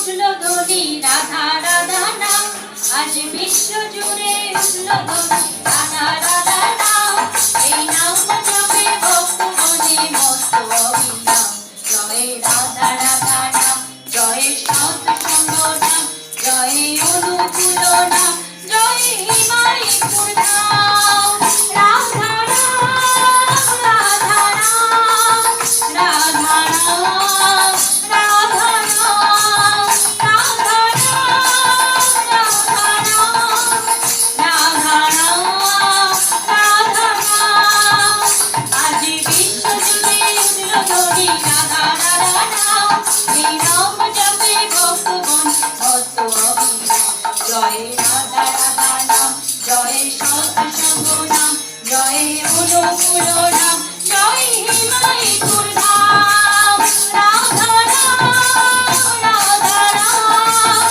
উঠল ধ্বনি রাধা রাধা নাম, আজ বিশ্ব জুড়ে উঠল ধ্বনি রাধা রাধা নাম। এই নাম জপে ভক্ত মনে মস্ত অভিনাম। জয় রাধা রাধা নাম, জয় সৎ সঙ্গ নাম, জয় অনুকূল নাম, জয় হিমায়িতুর নাম। রাধা নাম, রাধা নাম, রাধা নাম, রাধা নাম, রাধা নাম, রাধা নাম, রাধা নাম, রাধা নাম। আজ বিশ্ব জুড়ে উঠল ধ্বনি রাধা রাধা নাম। এই নাম জপে ভক্তগণ মস্ত অভিনাম। জয় রাধা রাধা নাম, জয় সৎ সঙ্গ নাম, জয় অনুকূল নাম, জয় হিমায়িতুর নাম। রাধা নাম, রাধা নাম,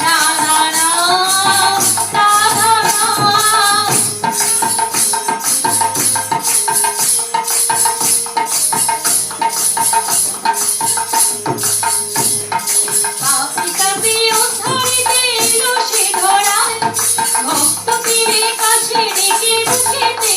রাধা নাম, রাধা নাম। পাপি তাপি উদ্ধারিতে এলো সে ধরায়, ভক্ত পীরে কাছে ডেকে বুঝেতে